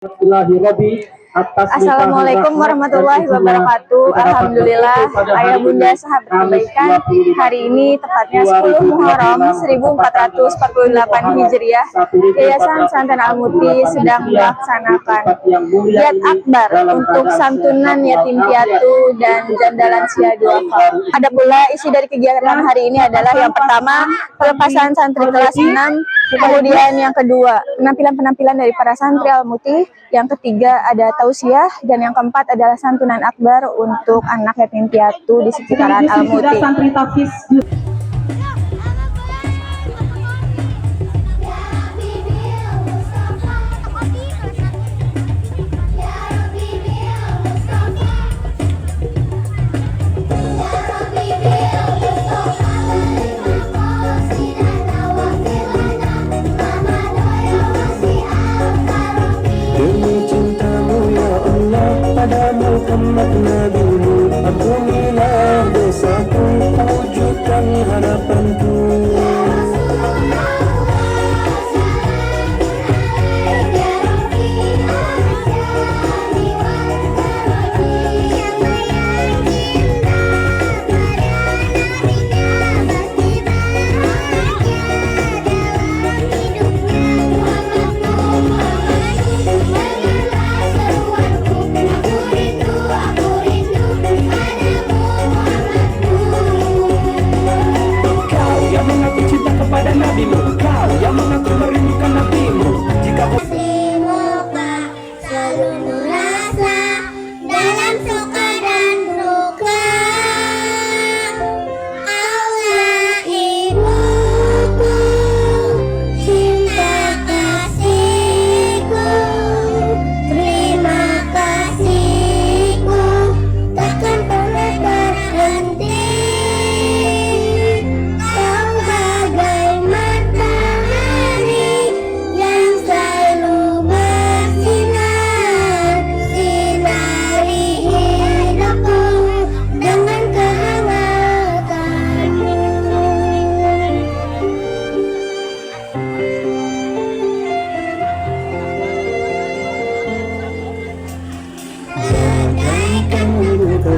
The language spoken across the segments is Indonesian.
Assalamualaikum warahmatullahi wabarakatuh. Alhamdulillah, ayah bunda sahabat kebaikan, hari ini tepatnya 10 Muharram 1448 Hijriah, Yayasan Pesantren Al-Muti sedang melaksanakan giat akbar untuk santunan yatim piatu dan janda lansia duafa. Ada pula isi dari kegiatan hari ini adalah yang pertama pelepasan santri kelas 6, kemudian yang kedua penampilan-penampilan dari para santri Al-Muti, yang ketiga ada tausiah, dan yang keempat adalah santunan akbar untuk anak yatim piatu di sekitaran Al-Muti. Muhammad Nabimu, ampunilah dosaku, wujudkan harapanku. Kau yang mengaku merindukan nabimu, jika semoga selalu merasa dalam suka dan duka. Allah ibuku, cinta kasihku, terima kasihku, takkan pernah berhenti.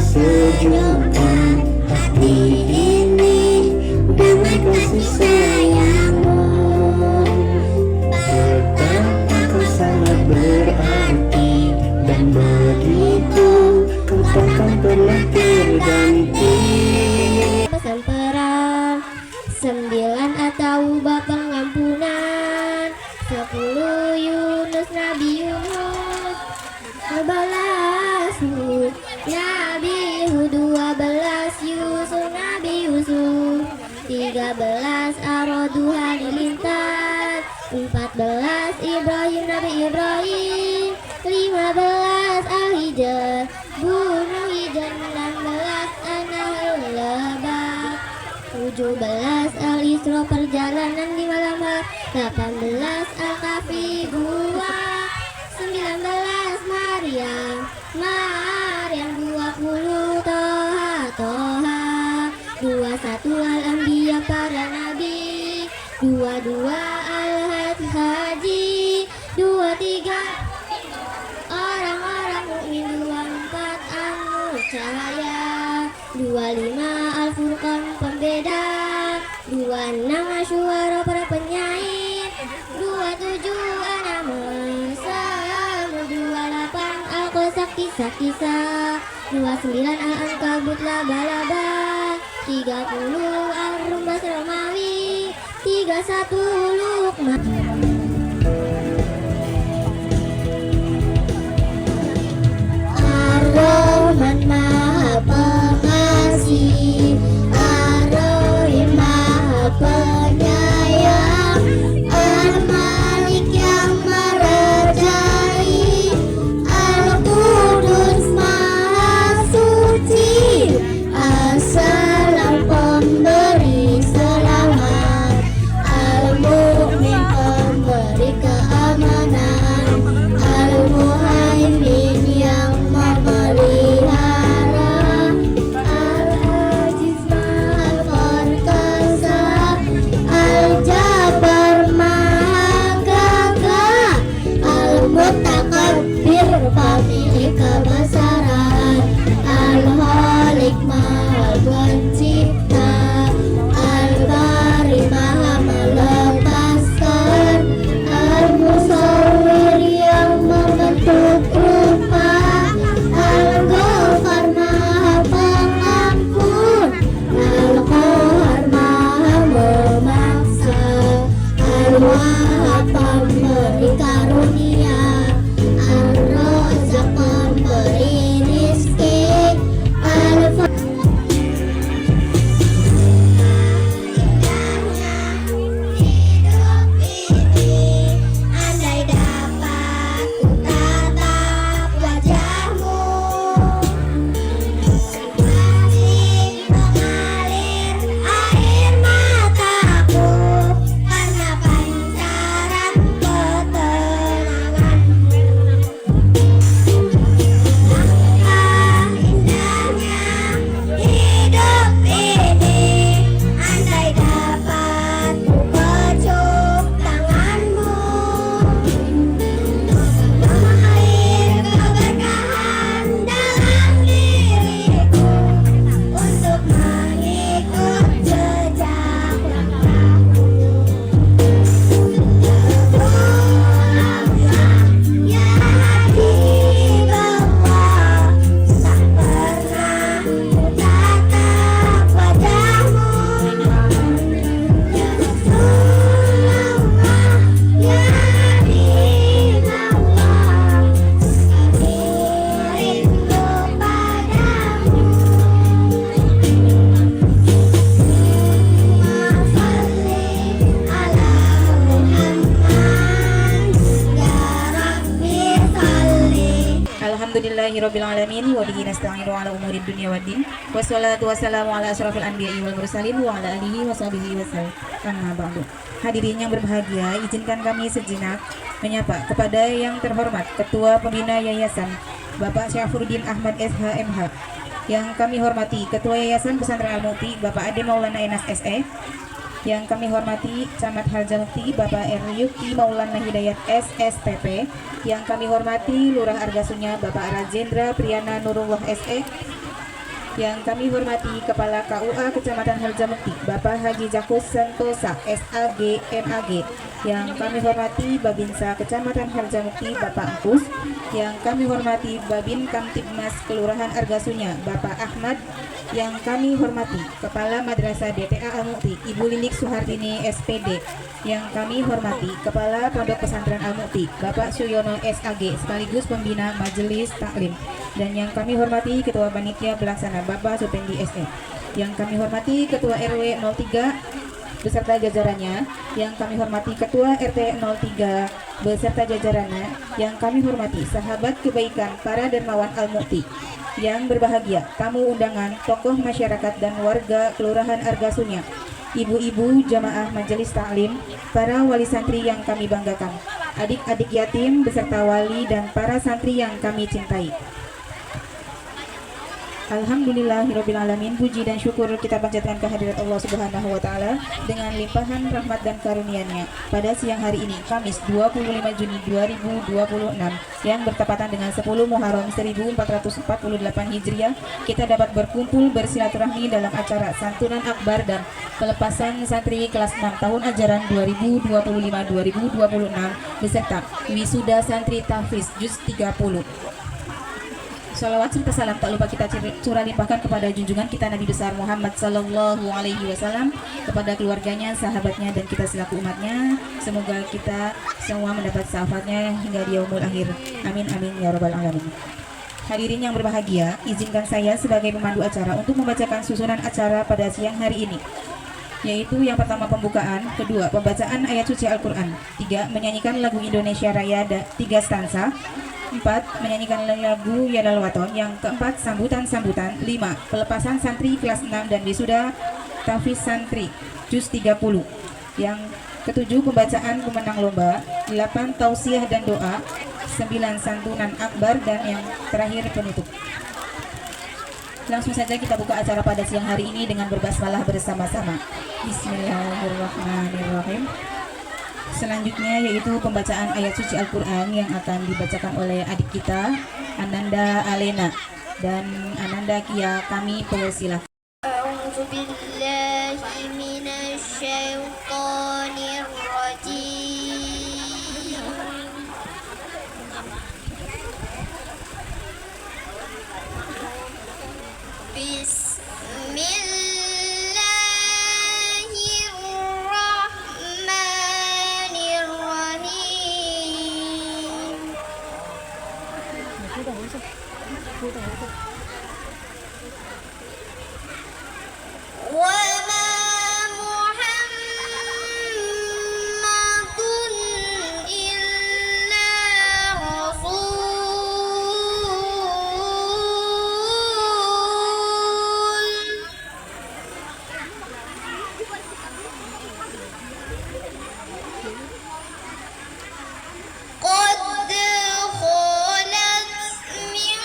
Sejukkan hati ini dengan kasih sayangmu, betapa kau sangat berarti, dan begitu kau takkan pernah terganti. Pesan perang 9 atau bab pengampunan, 10 Yunus Nabi Yunus, 11 Hud Nabi Hud, 12 Yusuf Nabi Yusuf, 13 Ar-Ra'd Halilintar, 14 Ibrahim Nabi Ibrahim, 15 Al-Hijr Gunung Hijr, 16 An-Nahl Lebak, 17 Al-Isra perjalanan di malam hari, 18 Al-Kahfi gua, 19 Maryam 20 Toha 21 Al-Anbiya para nabi, 22 Al-Haji, 23 orang-orang mukmin, 24 An-Nur cahaya, 25 Al-Furqan pembeda, 26 Asyura para penyair, 27 An-Naml, 28 Al-Qasas kisah-kisah, 29 Al-Ankabut laba-laba, 30 Ar-Rumbas Romawi, 31 Luqman. Ar-Rahman Maha Pengasih, Ar-Rahim Maha Penyayang, Al-Malik yang merajai, Al-Qudus Maha Suci, As-Salam pemberi selamat, Al-Mu'min pemberi Alhamdulillahirabbil alamin wa bihi nasta'inu ala umurid dunya waddin. Wassalatu wassalamu ala asrofil anbiya'i wal mursalin wa ala alihi wa sahbihi wasallam. Amma ba'du. Hadirin yang berbahagia, izinkan kami sejenak menyapa kepada yang terhormat Ketua Pembina Yayasan Bapak Syafruddin Ahmad SH.MH. Yang kami hormati Ketua Yayasan Pesantren Al-Mukti Bapak Ade Maulana Enas SE. Yang kami hormati Camat Harjamukti Bapak Yukti Maulana Hidayat SSTP. Yang kami hormati Lurah Argasunya Bapak Rajendra Priyana Nurullah SE. Yang kami hormati Kepala KUA Kecamatan Harjamukti Bapak Haji Jakus Santosa SAG MAG. Yang kami hormati Babinsa Kecamatan Harjamukti Bapak Angkus. Yang kami hormati Babin Kamtibmas Kelurahan Argasunya Bapak Ahmad. Yang kami hormati Kepala Madrasah DTA Al-Mukti Ibu Lilik Suhardini SPD. Yang kami hormati Kepala Pondok Pesantren Al-Mukti Bapak Suyono SAG sekaligus Pembina Majelis Taklim. Dan yang kami hormati Ketua Panitia Pelaksana Bapak Supendi SE. Yang kami hormati Ketua RW 03 beserta jajarannya. Yang kami hormati Ketua RT 03 beserta jajarannya. Yang kami hormati sahabat kebaikan para dermawan Al-Mukti. Yang berbahagia, tamu undangan, tokoh masyarakat dan warga Kelurahan Argasunya, ibu-ibu jamaah majelis taklim, para wali santri yang kami banggakan, adik-adik yatim beserta wali dan para santri yang kami cintai. Alhamdulillahirrabbilalamin. Puji dan syukur kita panjatkan kehadirat Allah Subhanahu wa Ta'ala dengan limpahan rahmat dan karunia-Nya pada siang hari ini, Kamis 25 Juni 2026 yang bertepatan dengan 10 Muharram 1448 Hijriah. Kita dapat berkumpul bersilaturahmi dalam acara santunan akbar dan pelepasan santri kelas 6 tahun ajaran 2025-2026 beserta wisuda santri tahfiz juz 30. Salawat serta salam tak lupa kita curah limpahkan kepada junjungan kita Nabi besar Muhammad Sallallahu Alaihi Wasallam, kepada keluarganya, sahabatnya, dan kita selaku umatnya. Semoga kita semua mendapat syafaatnya hingga di yaumul akhir. Amin amin ya rabbal alamin. Hadirin yang berbahagia, izinkan saya sebagai pemandu acara untuk membacakan susunan acara pada siang hari ini, yaitu yang pertama pembukaan, kedua pembacaan ayat suci Al-Quran, tiga menyanyikan lagu Indonesia Raya 3 stansa, 4 menyanyikan lagu Yadal Waton, yang keempat sambutan-sambutan, 5 pelepasan santri kelas 6 dan wisuda tahfiz santri juz 30, yang ketujuh pembacaan pemenang lomba, 8 tausiah dan doa, 9 santunan akbar, dan yang terakhir penutup. Langsung saja kita buka acara pada siang hari ini dengan berbasmalah bersama-sama. Bismillahirrahmanirrahim. Selanjutnya yaitu pembacaan ayat suci Al-Quran yang akan dibacakan oleh adik kita Ananda Alena dan Ananda Kia. Kami persilakan. A'udzu billahi minasy syaithanir rajim. وما محمد إلا رسول قد خلت من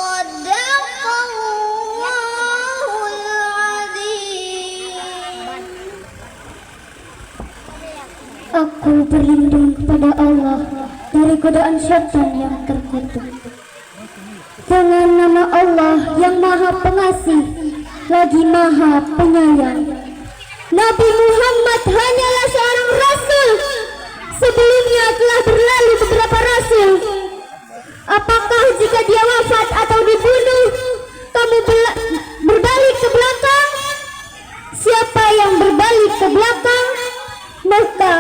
Sadaqallahul Azim. Aku berlindung kepada Allah dari godaan syaitan yang terkutuk. Dengan nama Allah yang Maha Pengasih lagi Maha Penyayang. Nabi Muhammad hanyalah seorang rasul. Sebelumnya telah berlalu beberapa rasul. Apakah jika dia wafat atau dibunuh, kamu berbalik ke belakang? Siapa yang berbalik ke belakang, maka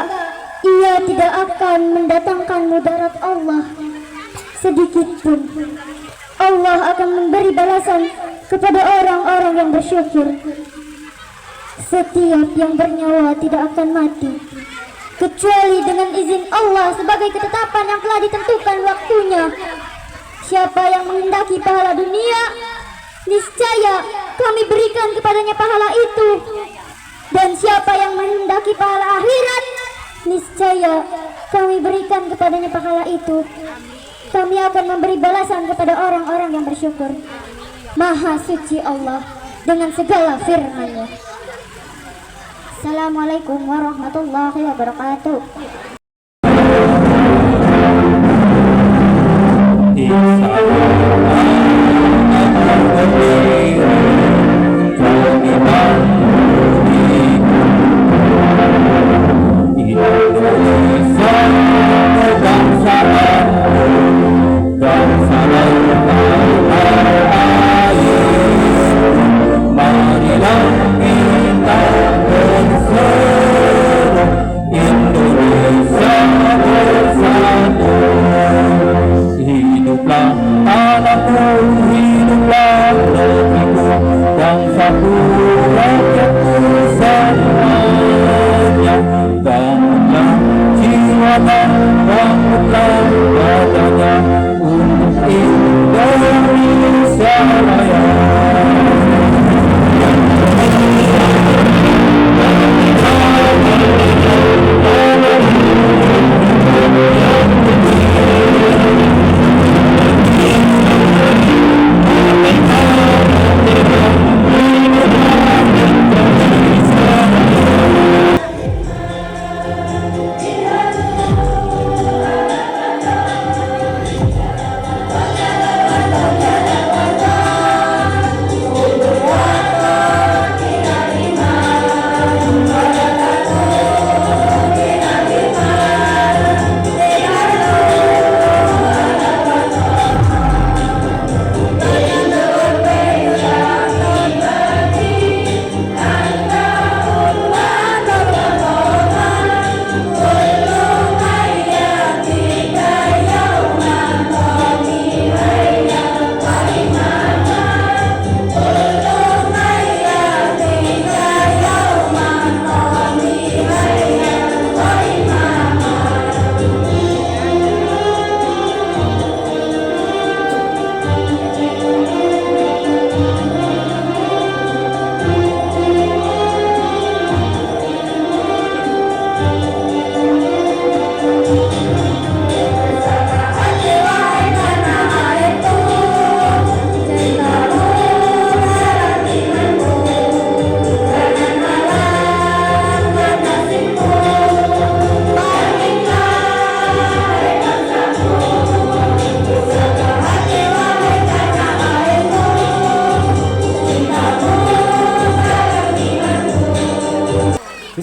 ia tidak akan mendatangkan mudarat Allah sedikit pun. Allah akan memberi balasan kepada orang-orang yang bersyukur. Setiap yang bernyawa tidak akan mati kecuali dengan izin Allah sebagai ketetapan yang telah ditentukan waktunya. Siapa yang menghendaki pahala dunia, niscaya kami berikan kepadanya pahala itu. Dan siapa yang menghendaki pahala akhirat, niscaya kami berikan kepadanya pahala itu. Kami akan memberi balasan kepada orang-orang yang bersyukur. Maha suci Allah dengan segala firman-Nya. Assalamualaikum warahmatullahi wabarakatuh.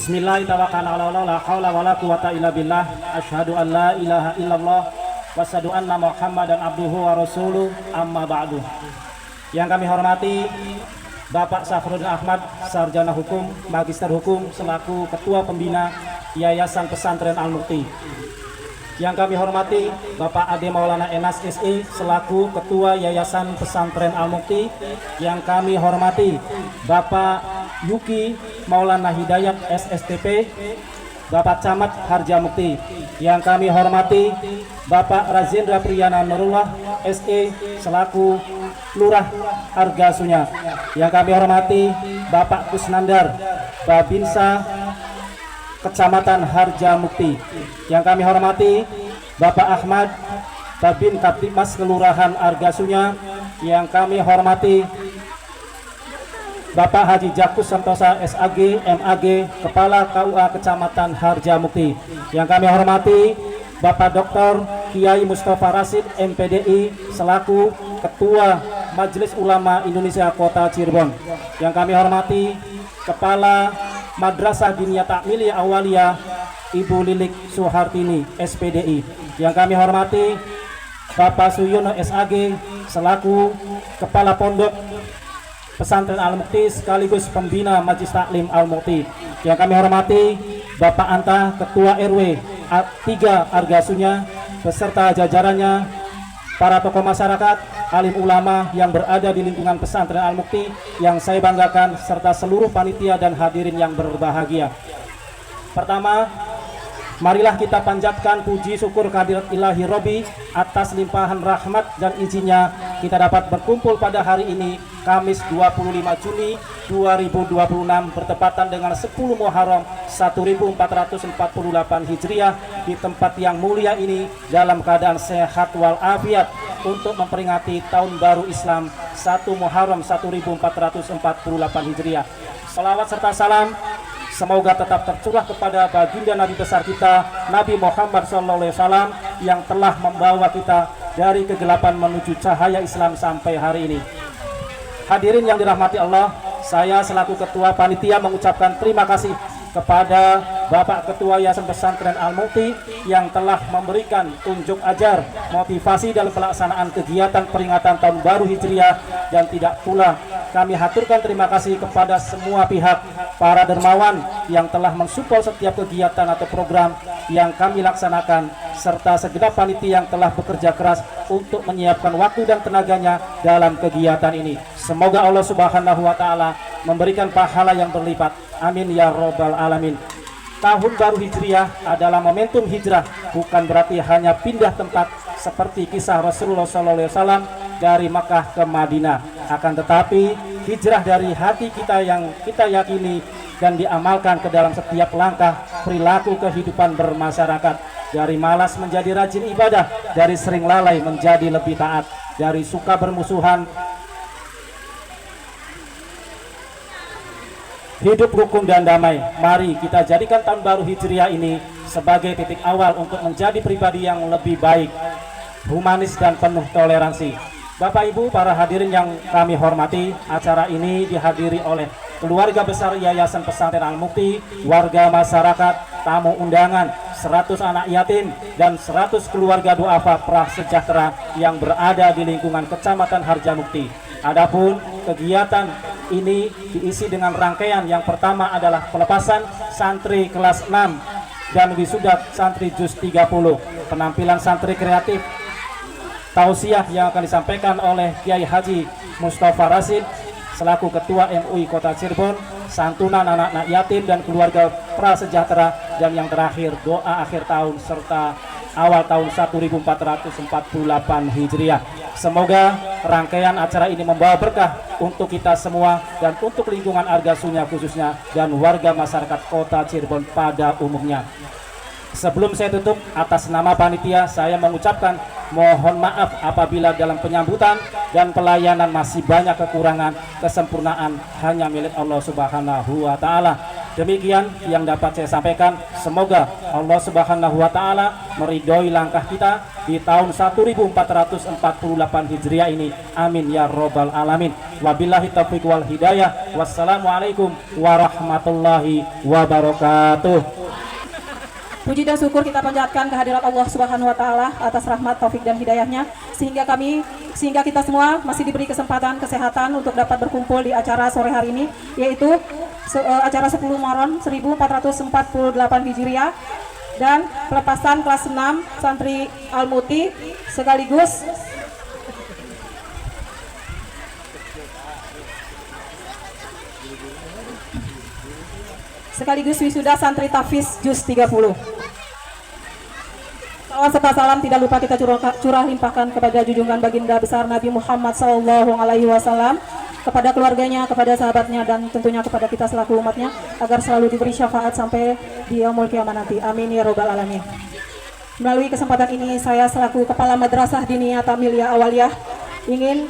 Bismillahirrahmanirrahim. La haula wala quwata illa billah. Asyhadu an la ilaha illallah wa asyhadu anna Muhammadan abduhu wa rasuluh. Amma ba'du. Yang kami hormati Bapak Safruddin Ahmad, Sarjana Hukum, Magister Hukum selaku Ketua Pembina Yayasan Pesantren Al-Mukti. Yang kami hormati Bapak Ade Maulana Enas SE selaku Ketua Yayasan Pesantren Al-Mukti. Yang kami hormati Bapak Yuki Maulana Hidayat SSTP, Bapak Camat Harjamukti. Yang kami hormati Bapak Razendra Priyana Nurullah SE selaku Lurah Argasunya. Yang kami hormati Bapak Kusnandar Babinsa Kecamatan Harjamukti. Yang kami hormati Bapak Ahmad Babin Kaptimas Kelurahan Argasunya yang kami hormati Bapak Haji Jakus Santosa SAG MAG Kepala KUA Kecamatan Harjamukti. Yang kami hormati Bapak Dr. Kiai Mustafa Rasid MPDI selaku Ketua Majelis Ulama Indonesia Kota Cirebon. Yang kami hormati Kepala Madrasah Diniyah Takmiliyah Awaliyah Ibu Lilik Suhartini SPDI. Yang kami hormati Bapak Suyono SAG selaku Kepala Pondok Pesantren Al-Mukti sekaligus pembina Majelis Taklim Al-Mukti. Yang kami hormati Bapak Anta Ketua RW 3 Argasunya beserta jajarannya, para tokoh masyarakat, alim ulama yang berada di lingkungan Pesantren Al-Mukti yang saya banggakan, serta seluruh panitia dan hadirin yang berbahagia. Pertama, marilah kita panjatkan puji syukur kehadirat Ilahi Robi atas limpahan rahmat dan izinnya kita dapat berkumpul pada hari ini Kamis 25 Juni 2026 bertepatan dengan 10 Muharram 1448 Hijriah di tempat yang mulia ini dalam keadaan sehat walafiat untuk memperingati tahun baru Islam 1 Muharram 1448 Hijriah. Salawat serta salam semoga tetap tercurah kepada baginda Nabi besar kita Nabi Muhammad SAW yang telah membawa kita dari kegelapan menuju cahaya Islam sampai hari ini. Hadirin yang dirahmati Allah, saya selaku Ketua Panitia mengucapkan terima kasih kepada Bapak Ketua Yayasan Pesantren Al-Mukti yang telah memberikan unjuk ajar motivasi dalam pelaksanaan kegiatan peringatan Tahun Baru Hijriah, dan tidak pula kami haturkan terima kasih kepada semua pihak, para dermawan yang telah mensupport setiap kegiatan atau program yang kami laksanakan, serta segenap panitia yang telah bekerja keras untuk menyiapkan waktu dan tenaganya dalam kegiatan ini. Semoga Allah Subhanahu wa Ta'ala memberikan pahala yang berlipat. Amin ya Robbal Alamin. Tahun Baru Hijriah adalah momentum hijrah, bukan berarti hanya pindah tempat seperti kisah Rasulullah SAW dari Makkah ke Madinah. Akan tetapi hijrah dari hati kita yang kita yakini dan diamalkan ke dalam setiap langkah perilaku kehidupan bermasyarakat. Dari malas menjadi rajin ibadah, dari sering lalai menjadi lebih taat, dari suka bermusuhan hidup rukun dan damai. Mari kita jadikan tahun baru Hijriah ini sebagai titik awal untuk menjadi pribadi yang lebih baik, humanis dan penuh toleransi. Bapak Ibu, para hadirin yang kami hormati, acara ini dihadiri oleh keluarga besar Yayasan Pesantren Al-Mukti, warga masyarakat, tamu undangan, 100 anak yatim, dan 100 keluarga duafa prasejahtera yang berada di lingkungan Kecamatan Harjamukti. Adapun kegiatan ini diisi dengan rangkaian yang pertama adalah pelepasan santri kelas 6 dan wisuda santri juz 30, penampilan santri kreatif, tausiah yang akan disampaikan oleh Kiai Haji Mustafa Rasid selaku Ketua MUI Kota Cirebon, santunan anak-anak yatim dan keluarga prasejahtera, dan yang terakhir doa akhir tahun serta awal tahun 1448 Hijriah. Semoga rangkaian acara ini membawa berkah untuk kita semua dan untuk lingkungan Argasunya khususnya dan warga masyarakat Kota Cirebon pada umumnya. Sebelum saya tutup, atas nama panitia saya mengucapkan mohon maaf apabila dalam penyambutan dan pelayanan masih banyak kekurangan, kesempurnaan hanya milik Allah Subhanahu wa Ta'ala. Demikian yang dapat saya sampaikan. Semoga Allah Subhanahu wa Ta'ala meridhoi langkah kita di tahun 1448 Hijriah ini. Amin ya Robbal Alamin. Wabillahi taufiq wal hidayah. Wassalamualaikum warahmatullahi wabarakatuh. Puji dan syukur kita panjatkan kehadirat Allah Subhanahu wa Ta'ala atas rahmat, taufik dan hidayahnya sehingga kita semua masih diberi kesempatan kesehatan untuk dapat berkumpul di acara sore hari ini, yaitu acara 10 Muharram 1448 Hijriah dan pelepasan kelas 6 santri Al-Mukti sekaligus wisuda santri Tafiz juz 30. Salawat serta salam tidak lupa kita curah limpahkan kepada junjungan baginda besar Nabi Muhammad SAW, kepada keluarganya, kepada sahabatnya, dan tentunya kepada kita selaku umatnya, agar selalu diberi syafaat sampai di yaumul kiamat nanti. Amin ya Robbal Alamin. Melalui kesempatan ini saya selaku Kepala Madrasah Diniyah Tamiliyah Awaliyah ingin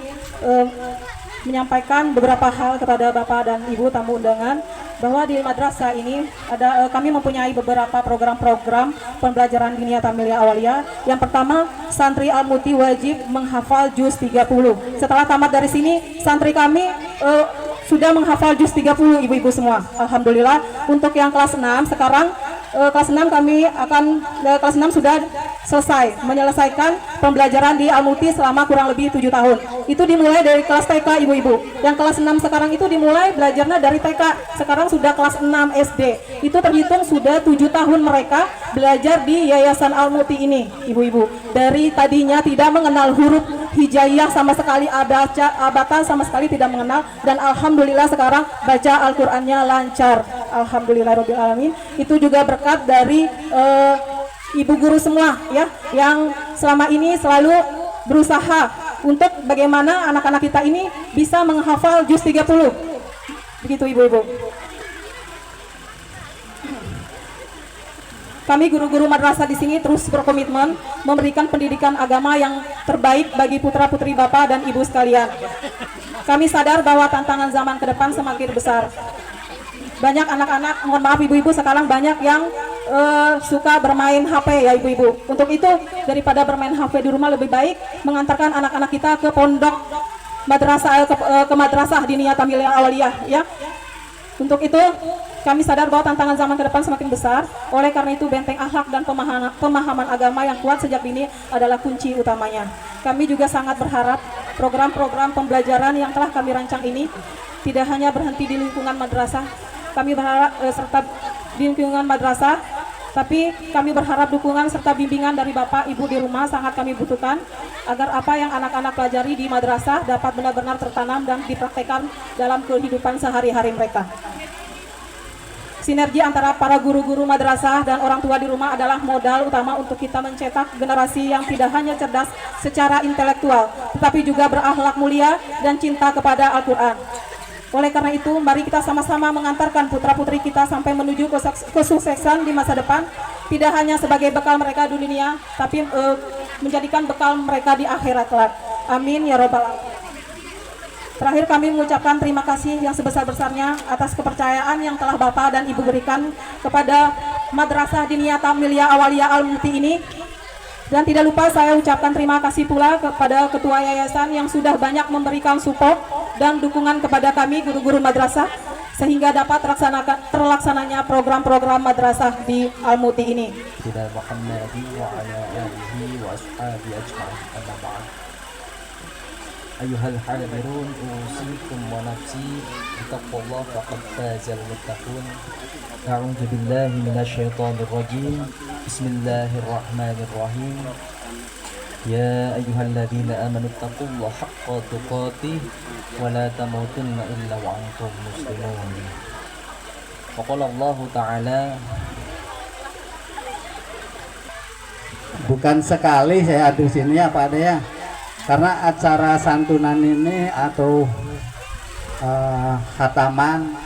menyampaikan beberapa hal kepada Bapak dan Ibu tamu undangan bahwa di madrasah ini kami mempunyai beberapa program-program pembelajaran Diniyah Tamiliyah Awaliyah. Yang pertama, santri Al-Muti wajib menghafal juz 30. Setelah tamat dari sini, santri kami sudah menghafal juz 30 ibu-ibu semua. Alhamdulillah. Untuk yang kelas 6 sekarang kelas 6 kami akan kelas 6 sudah selesai menyelesaikan pembelajaran di Al-Muti selama kurang lebih 7 tahun. Itu dimulai dari kelas TK ibu-ibu. Yang kelas 6 sekarang itu dimulai belajarnya dari TK. Sekarang sudah kelas 6 SD. Itu terhitung sudah 7 tahun mereka belajar di Yayasan Al-Muti ini ibu-ibu. Dari tadinya tidak mengenal huruf hijaiyah sama sekali, abata sama sekali tidak mengenal, dan alhamdulillah sekarang baca Al-Qur'annya lancar. Alhamdulillahirabbil alamin. Itu juga berkat dari ibu guru semua ya, yang selama ini selalu berusaha untuk bagaimana anak-anak kita ini bisa menghafal juz 30. Begitu ibu-ibu. Kami guru-guru madrasah di sini terus berkomitmen memberikan pendidikan agama yang terbaik bagi putra-putri Bapak dan Ibu sekalian. Kami sadar bahwa tantangan zaman ke depan semakin besar. Banyak anak-anak, mohon maaf ibu-ibu, sekarang banyak yang suka bermain HP ya ibu-ibu. Untuk itu, daripada bermain HP di rumah, lebih baik mengantarkan anak-anak kita ke pondok madrasah, ke madrasah Diniyah Tamiliyah Awaliyah ya. Untuk itu, kami sadar bahwa tantangan zaman ke depan semakin besar. Oleh karena itu, benteng akhlak dan pemahaman agama yang kuat sejak dini adalah kunci utamanya. Kami juga sangat berharap program-program pembelajaran yang telah kami rancang ini tidak hanya berhenti di lingkungan madrasah. Kami berharap serta di lingkungan madrasah, tapi kami berharap dukungan serta bimbingan dari Bapak Ibu di rumah sangat kami butuhkan agar apa yang anak-anak pelajari di madrasah dapat benar-benar tertanam dan dipraktekkan dalam kehidupan sehari-hari mereka. Sinergi antara para guru-guru madrasah dan orang tua di rumah adalah modal utama untuk kita mencetak generasi yang tidak hanya cerdas secara intelektual, tetapi juga berakhlak mulia dan cinta kepada Al-Quran. Oleh karena itu, mari kita sama-sama mengantarkan putra-putri kita sampai menuju kesuksesan di masa depan, tidak hanya sebagai bekal mereka di dunia, tapi menjadikan bekal mereka di akhirat kelak. Amin ya robbal alamin. Terakhir, kami mengucapkan terima kasih yang sebesar-besarnya atas kepercayaan yang telah Bapak dan Ibu berikan kepada Madrasah Diniyah Tamiliyah Awaliyah Al-Muti ini. Dan tidak lupa saya ucapkan terima kasih pula kepada Ketua Yayasan yang sudah banyak memberikan support dan dukungan kepada kami guru-guru madrasah sehingga dapat terlaksananya program-program madrasah di Al-Muti ini. Ayuhal hadirun usikum wa nafsi bittaqwallah faqad fazal muttaqun. A'udzu billahi minasyaitonir rajim. Bismillahirrahmanirrahim. Ya ayyuhalladzina amanu taqullaha haqqa tuqatih wa la tamutunna illa wa antum muslimun. Wa qala Allah Ta'ala, bukan sekali saya adu sini ya Pak Ade ya, karena acara santunan ini atau khataman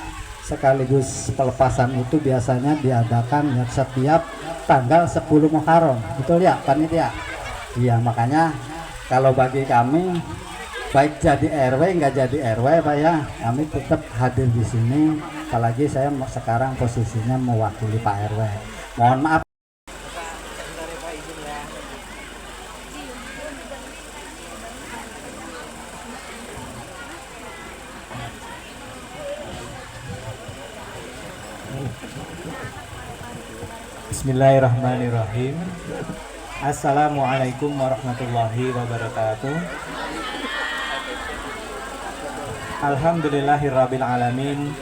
sekaligus pelepasan itu biasanya diadakan ya setiap tanggal 10 Muharram, betul ya panitia? Iya, makanya kalau bagi kami baik jadi RW nggak jadi RW Pak ya, kami tetap hadir di sini, apalagi saya sekarang posisinya mewakili Pak RW. Mohon maaf. Bismillahirrahmanirrahim. Assalamualaikum warahmatullahi wabarakatuh. Alhamdulillahirabbil alamin.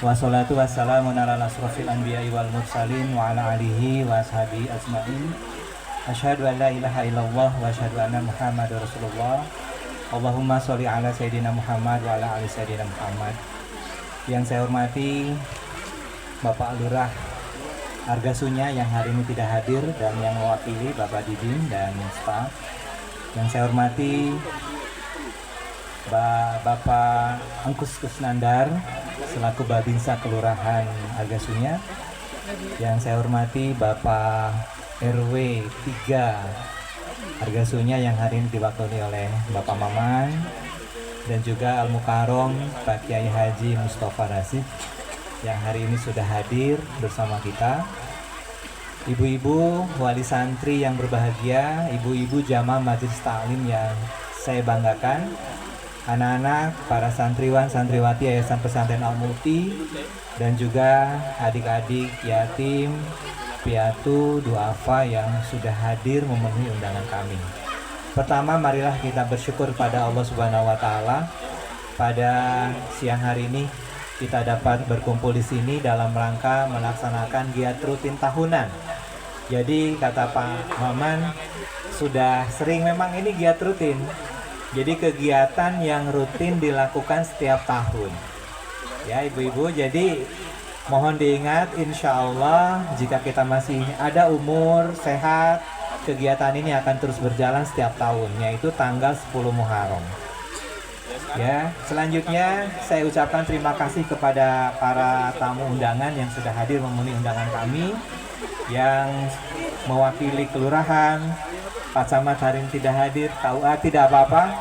Wassalatu wassalamu ala asrofil anbiya'i wal mursalin wa ala alihi wa ashabihi ajmain. Asyhadu an la ilaha illallah wa asyhadu anna Muhammadar Rasulullah. Allahumma sholli ala sayyidina Muhammad wa ala ali sayyidina Muhammad. Yang saya hormati Bapak Lurah Argasunya yang hari ini tidak hadir dan yang mewakili Bapak Didin dan staf. Yang saya hormati Bapak Angkus Kusnandar selaku Babinsa Kelurahan Argasunya. Yang saya hormati Bapak RW 3 Argasunya yang hari ini diwakili oleh Bapak Maman dan juga Al Mukarrom Pak Kiai Haji Mustafa Rasid yang hari ini sudah hadir bersama kita. Ibu-ibu wali santri yang berbahagia, ibu-ibu jamaah majelis taklim yang saya banggakan, anak-anak, para santriwan, santriwati Yayasan Pesantren Al-Muti, dan juga adik-adik yatim, piatu, duafa yang sudah hadir memenuhi undangan kami. Pertama, marilah kita bersyukur pada Allah Subhanahu wa taala. Pada siang hari ini kita dapat berkumpul di sini dalam rangka melaksanakan giat rutin tahunan. Jadi kata Pak Maman, sudah sering memang ini giat rutin. Jadi kegiatan yang rutin dilakukan setiap tahun. Ya ibu-ibu, jadi mohon diingat, insya Allah jika kita masih ada umur, sehat, kegiatan ini akan terus berjalan setiap tahun, yaitu tanggal 10 Muharram. Ya, selanjutnya saya ucapkan terima kasih kepada para tamu undangan yang sudah hadir memenuhi undangan kami, yang mewakili kelurahan. Pak Camat hari ini tidak hadir, KUA tidak apa-apa.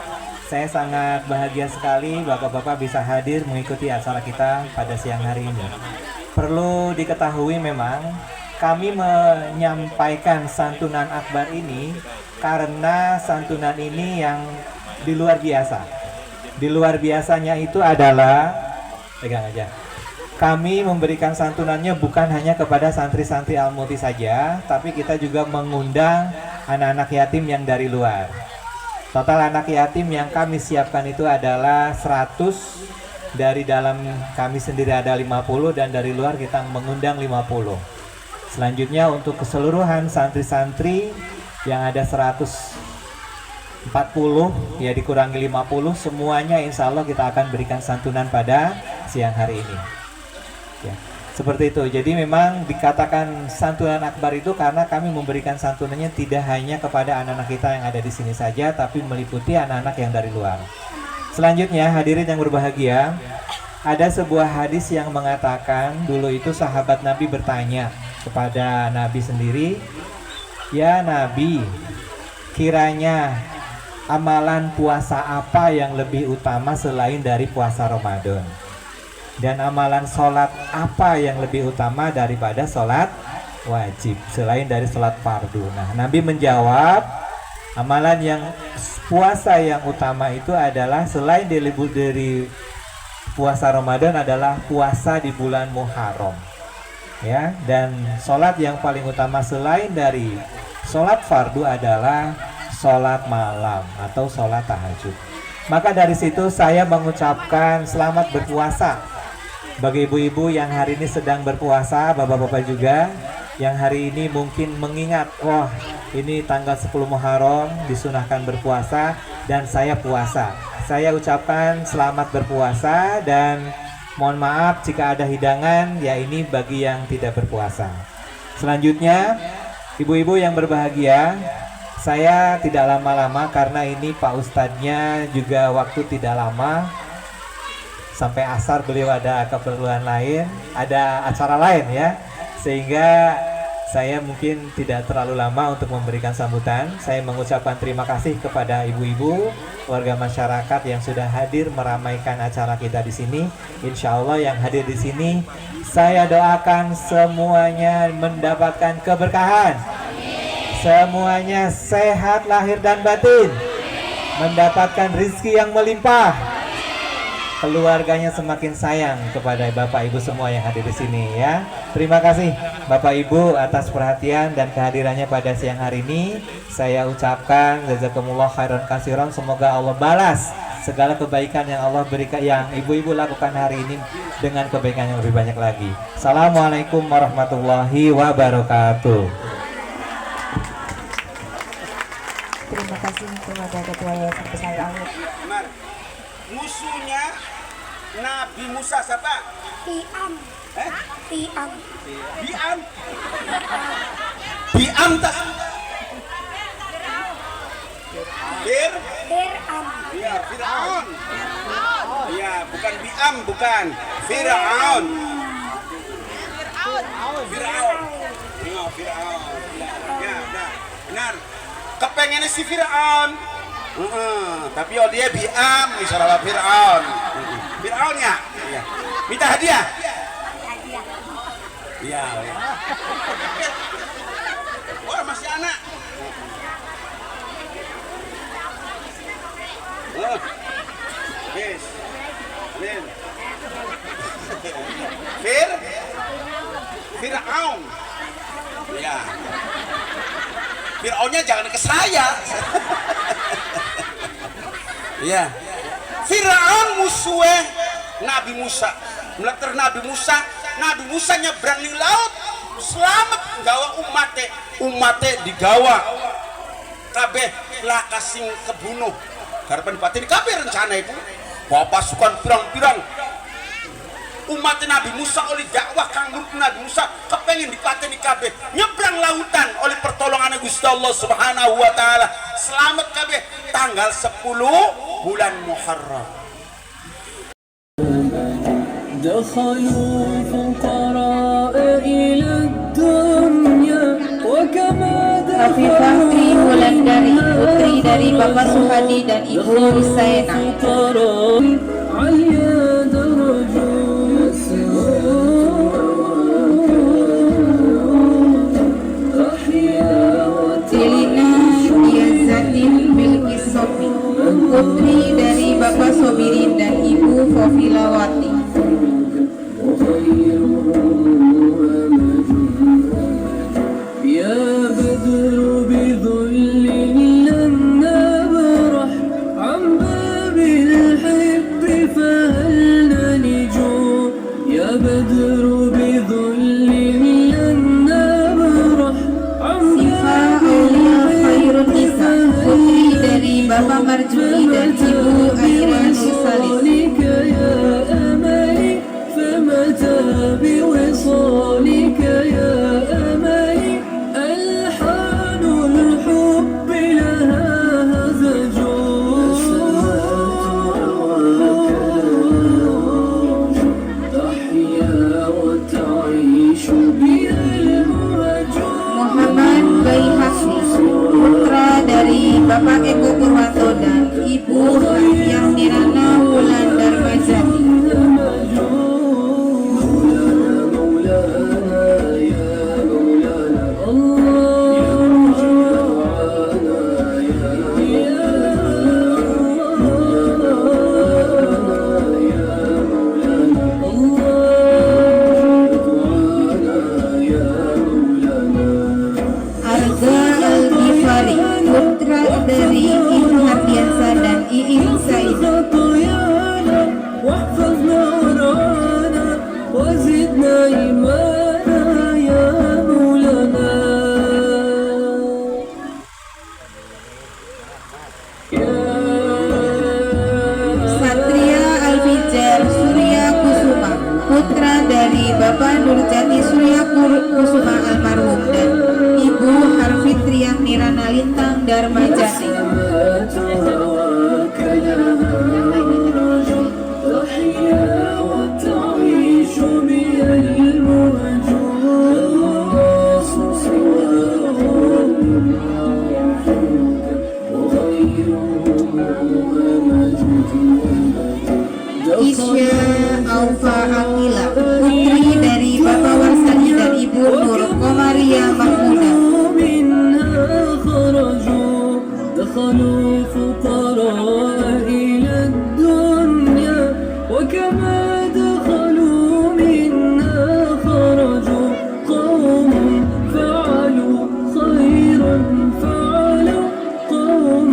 Saya sangat bahagia sekali bapak-bapak bisa hadir mengikuti acara kita pada siang hari ini. Perlu diketahui memang kami menyampaikan santunan akbar ini karena santunan ini yang di luar biasa. Di luar biasanya itu adalah, pegang aja, kami memberikan santunannya bukan hanya kepada santri-santri Al-Muti saja, tapi kita juga mengundang anak-anak yatim yang dari luar. Total anak yatim yang kami siapkan itu adalah 100. Dari dalam kami sendiri ada 50 dan dari luar kita mengundang 50. Selanjutnya untuk keseluruhan santri-santri yang ada 140 ya dikurangi 50, semuanya insya Allah kita akan berikan santunan pada siang hari ini. Ya, seperti itu. Jadi memang dikatakan santunan akbar itu karena kami memberikan santunannya tidak hanya kepada anak-anak kita yang ada di sini saja, tapi meliputi anak-anak yang dari luar. Selanjutnya hadirin yang berbahagia, ada sebuah hadis yang mengatakan dulu itu sahabat Nabi bertanya kepada Nabi sendiri, "Ya Nabi, kiranya amalan puasa apa yang lebih utama selain dari puasa Ramadan? Dan amalan sholat apa yang lebih utama daripada sholat wajib selain dari sholat fardu?" Nah, Nabi menjawab, amalan yang puasa yang utama itu adalah selain dari puasa Ramadan adalah puasa di bulan Muharram. Ya, dan sholat yang paling utama selain dari sholat fardu adalah sholat malam atau sholat tahajud. Maka dari situ saya mengucapkan selamat berpuasa bagi ibu-ibu yang hari ini sedang berpuasa, bapak-bapak juga yang hari ini mungkin mengingat, wah ini tanggal 10 Muharram disunahkan berpuasa dan saya puasa. Saya ucapkan selamat berpuasa dan mohon maaf jika ada hidangan, ya ini bagi yang tidak berpuasa. Selanjutnya, ibu-ibu yang berbahagia, saya tidak lama-lama karena ini Pak Ustadznya juga waktu tidak lama. Sampai asar beliau ada keperluan lain, ada acara lain ya. Sehingga saya mungkin tidak terlalu lama untuk memberikan sambutan. Saya mengucapkan terima kasih kepada ibu-ibu, warga masyarakat yang sudah hadir meramaikan acara kita di sini. Insya Allah yang hadir di sini, saya doakan semuanya mendapatkan keberkahan. Semuanya sehat lahir dan batin, mendapatkan rezeki yang melimpah. Keluarganya semakin sayang kepada Bapak Ibu semua yang hadir di sini ya. Terima kasih Bapak Ibu atas perhatian dan kehadirannya pada siang hari ini. Saya ucapkan jazakumullah khairan katsiran, semoga Allah balas segala kebaikan yang Allah berikan, yang ibu-ibu lakukan hari ini dengan kebaikan yang lebih banyak lagi. Assalamualaikum warahmatullahi wabarakatuh. Terima kasih kepada Ketua Yayasan Pesantren Al-Muti. Musuhnya Nabi Musa siapa? Bi'am. Bi'am. Bi'am. Bi'am tak? Fir'am. Iya, Fir'aun. Iya, bukan Bi'am, bukan. Fir'aun. Fir'aun. Fir'aun. Fir'aun. Ya. benar. Kepengennya si Fir'aun. Tapi oh dia bi'am misalnya Fir'aun. Fir'aunnya. Iya. Minta hadiah. Iya. Wah masih anak. Yes. Amin. Fir'aun. Ya. Fir'aunnya jangan ke saya. Ya. Fir'aun musuhnya Nabi Musa. Meleter Nabi Musa nyebrang di laut. Selamat gawa umate digawa. Kabeh lah kasing kebunuh. Harapan batin kabeh rencana itu. Bawa pasukan pirang-pirang umat Nabi Musa oleh dakwah kanggur Nabi Musa kepengen dipateni kabeh nyebrang lautan oleh pertolongan Gusti Allah Subhanahu wa taala. Selamat kabeh tanggal 10 bulan Muharram. دخلوا فقراء إلى الدنيا وكما Hafifah Tri Wulandari, putri dari Bapak Suhadi dan Ibu Risaena. Celina Diazatin Bilqis Sofi, putri dari Bapak Sobirin dan Ibu Fofilawati. Bapak Marjuni dan Ibu Aira Nusalis. Muhammad Bayi Hafiz, putra dari Bapak Eko Purwanto dan Ibu Yang Nirana Wulan Darmajati. Arga Al-Ghifari, putra dari Ibu Hardiansa dan Iin Saidah. Satria Alfijar Surya Kusuma, putra dari Bapak Nurjati Surya Kusuma almarhum dan Ibu Harfitriah Nirana Lintang Darmajati. Isya Aufa Akila, putri dari Bapak Warsani dan Ibu Nur Komaria Mahmuda. دخلوا فقراء إلى الدنيا وكما دخلوا منا خرجوا قوم فعلوا خيرا فعلوا قوم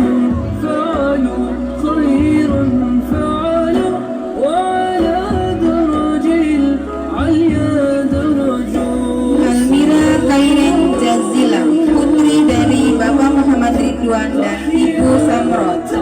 فعلوا خيرا فعلوا وعلى درج العليا درجوا. Almira Kairen Jazila, putri dari Bapak Muhammad Ridwan dan Ibu Samrot.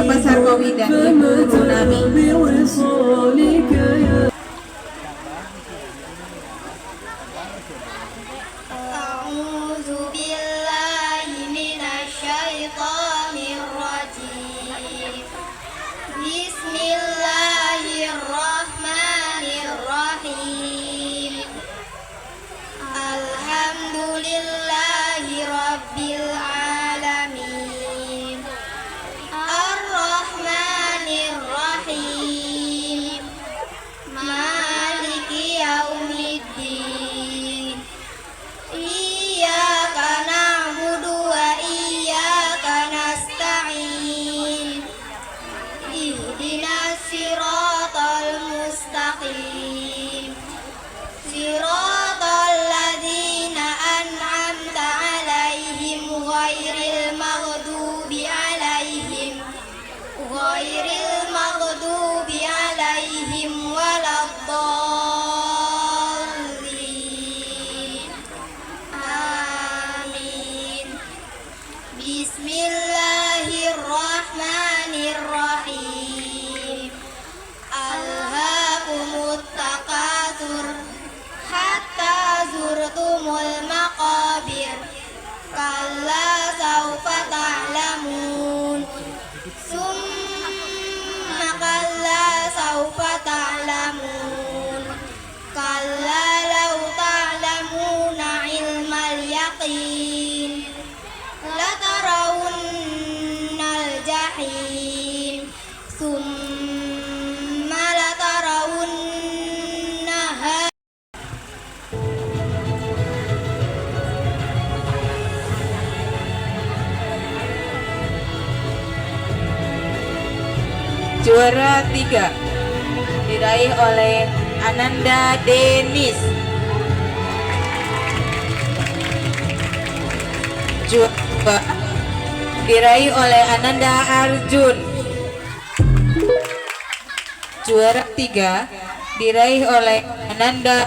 Bapak Sarkowi dan Ibu Runami. بوصالك يا أعوذ بالله من الشيطان الرجيم بسم الله الرحمن الرحيم الحمد لله رب العالمين الرحمن الرحيم مالك يوم الدين إياك نعبد وإياك نستعين اهدنا الصراط المستقيم صراط الذين أنعمت عليهم غير المغضوب عليهم ولا الضالين آمين بسم الله الرحمن الرحيم ألهاكم التكاثر حتى زرتم المقابر كلا سوف تعلمون ثم كلا سوف تعلمون كلا لو تعلمون علم اليقين لترون الجحيم ثم لترونها Juara 3 diraih oleh Ananda Denis. Juara diraih oleh Ananda Arjun. Juara 3 diraih oleh Ananda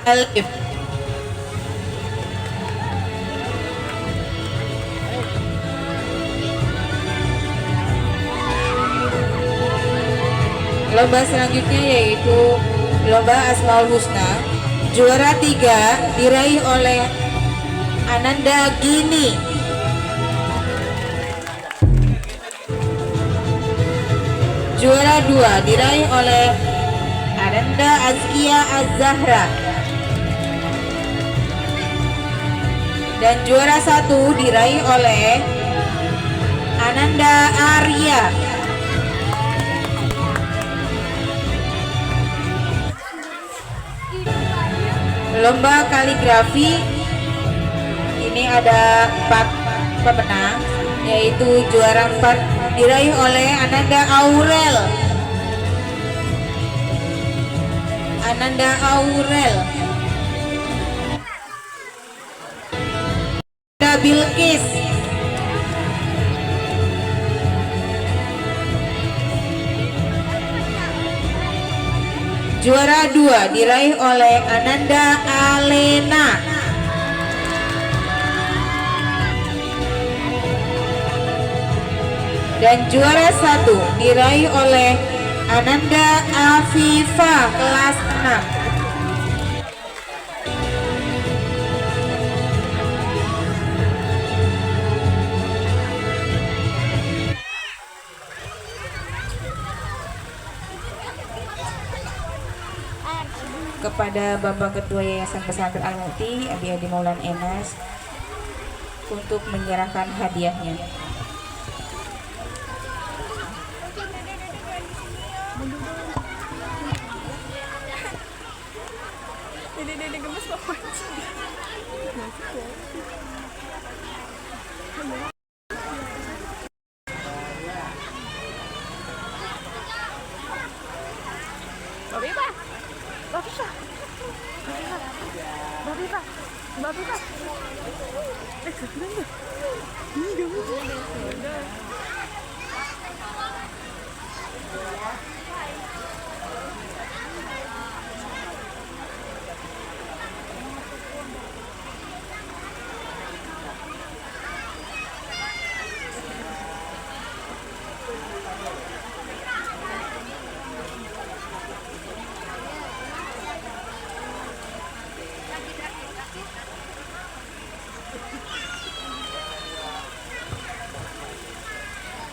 Alif. Lomba selanjutnya yaitu Lomba Asmaul Husna. Juara 3 diraih oleh Ananda Gini. Juara 2 diraih oleh Ananda Azkia Az-Zahra. Dan juara 1 diraih oleh Ananda Arya. Lomba kaligrafi ini ada 4 pemenang, yaitu juara 4 diraih oleh Ananda Aurel. Ananda Aurel. Ananda Bilkis. Juara 2 diraih oleh Ananda Alena. Dan juara 1 diraih oleh Ananda Afifa kelas 6. Kepada Bapak Ketua Yayasan Pesantren Al-Mu'ti Abi Adi Maulan Enas untuk menyerahkan hadiahnya.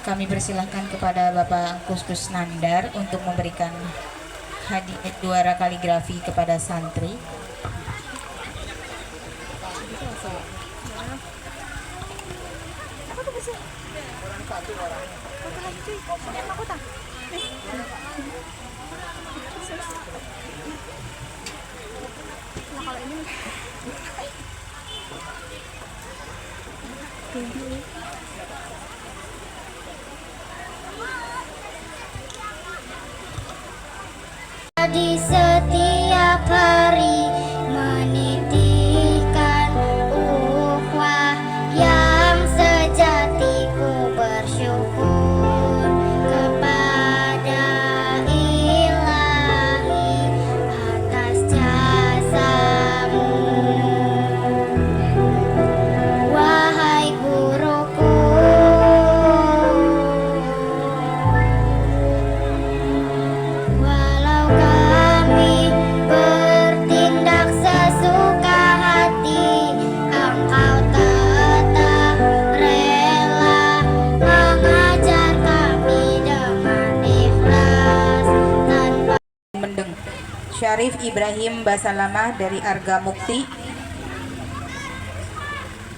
Kami persilahkan kepada Bapak Kuskus Nandar untuk memberikan hadiah juara kaligrafi kepada santri. Di setiap hari menitikan ukhuwah yang sejati, ku bersyukur kepada Ilahi atas jasamu, wahai guruku. Walau kami bertindak sesuka hati, Engkau tetap rela mengajar kami dengan ikhlas tanpa Mendeng. Syarif Ibrahim Basalamah dari Arga Mukti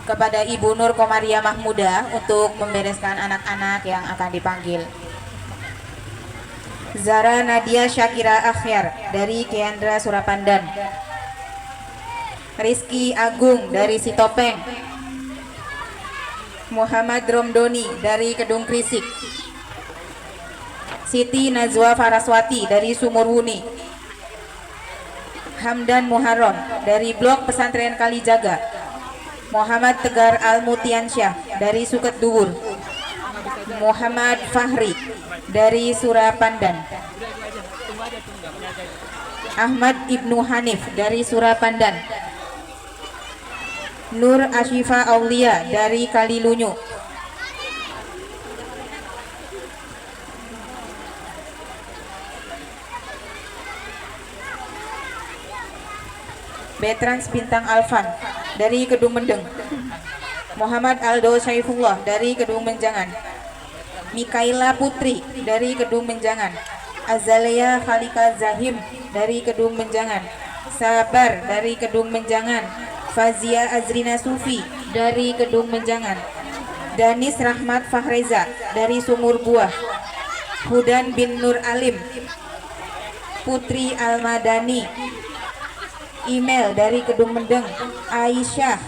kepada Ibu Nur Komaria Mahmuda untuk membereskan anak-anak yang akan dipanggil. Zara Nadia Syakira Akhyar dari Kiandra Surapandan. Rizky Agung dari Sitopeng. Muhammad Romdoni dari Kedung Krisik. Siti Najwa Faraswati dari Sumurwuni. Hamdan Muharram dari Blok Pesantren Kalijaga. Muhammad Tegar Al-Mutiansyah dari Suket Duwur. Muhammad Fahri dari Surapandan. Ahmad Ibnu Hanif dari Surapandan. Nur Ashifa Aulia dari Kalilunyu. Betrans Bintang Alfan dari Kedung Mendeng. Muhammad Aldo Saifullah dari Kedung Menjangan. Mikaela Putri dari Kedung Menjangan. Azalea Khalika Zahim dari Kedung Menjangan. Sabar dari Kedung Menjangan. Fazia Azrina Sufi dari Kedung Menjangan. Danis Rahmat Fahreza dari Sumur Buah. Hudan bin Nur Alim. Putri Almadani. Email dari Kedung Mendeng. Aisyah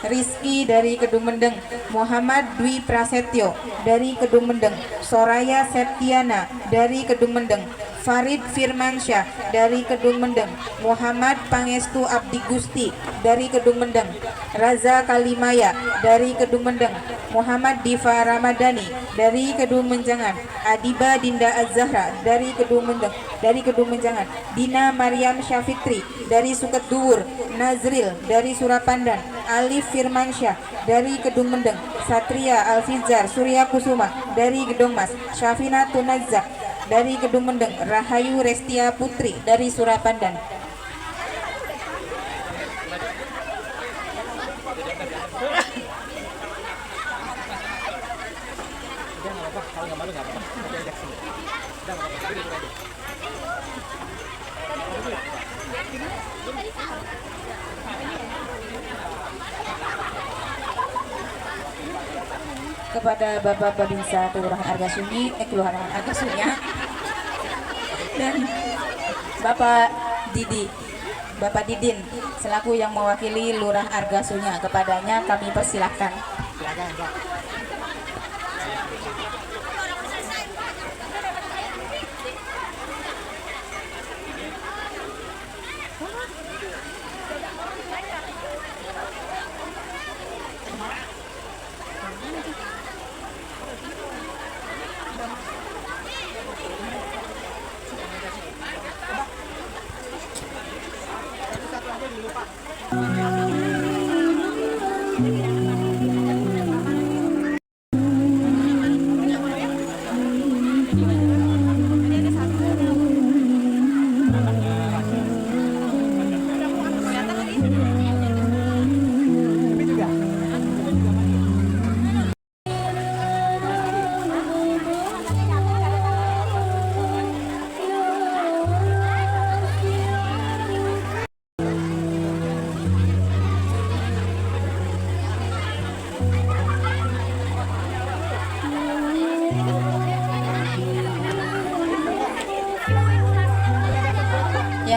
Rizky dari Kedung Mendeng. Muhammad Dwi Prasetyo dari Kedung Mendeng. Soraya Septiana dari Kedung Mendeng. Farid Firmansyah dari Kedung Mendeng. Muhammad Pangestu Abdi Gusti dari Kedung Mendeng. Raza Kalimaya dari Kedung Mendeng. Muhammad Diva Ramadhani dari Kedung Menjangan. Adiba Dinda Az-Zahra dari Kedung Mendeng, dari Kedung Menjangan. Dina Maryam Syafitri dari Suket Duwur. Nazril dari Surapandan. Alif Firmansyah dari Kedung Mendeng. Satria Alfizar Surya Kusuma dari Gedong Mas. Syafina Tunazza dari Kedung Mendeng. Rahayu Restia Putri dari Surapandan. Kepada Bapak Babinsa Kelurahan Argasunyi, Kelurahan Argasunya, dan Bapak Didin selaku yang mewakili Lurah Argasunya, kepadanya kami persilahkan.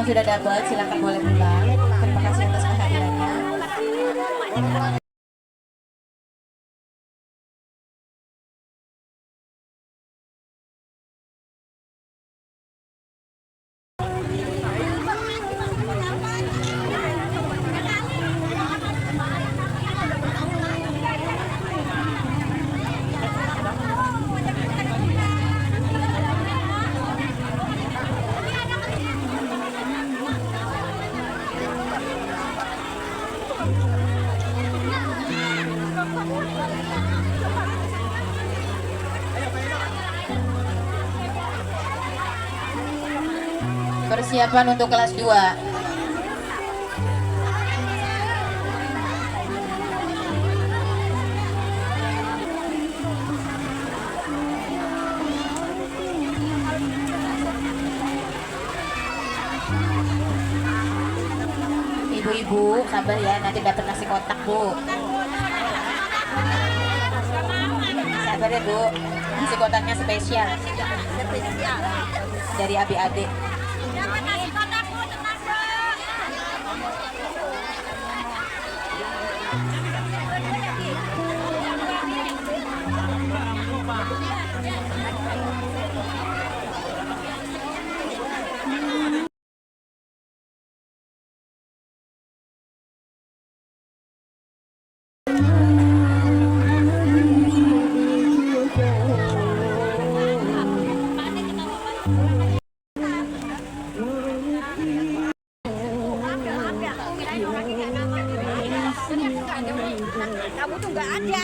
yang sudah dapat silakan boleh pulang. Terima kasih atas kehadirannya. Persiapan untuk kelas 2. Ibu-ibu sabar ya, nanti dapat nasi kotak Bu. Sabar ya Bu, nasi kotaknya spesial dari adik-adik. Kamu tuh nggak ada.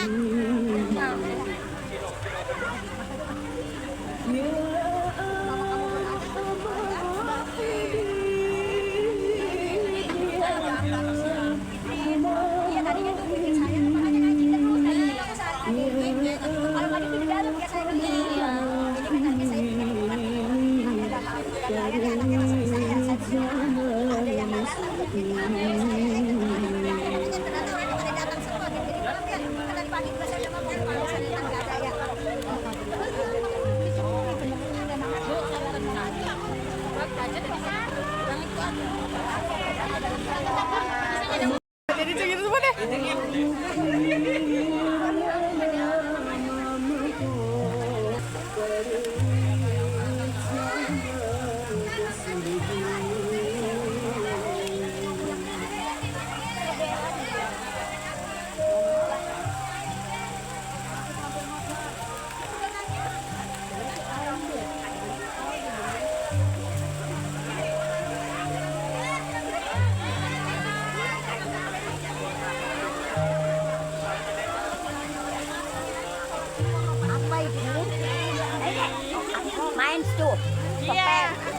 Main tuh. Iya.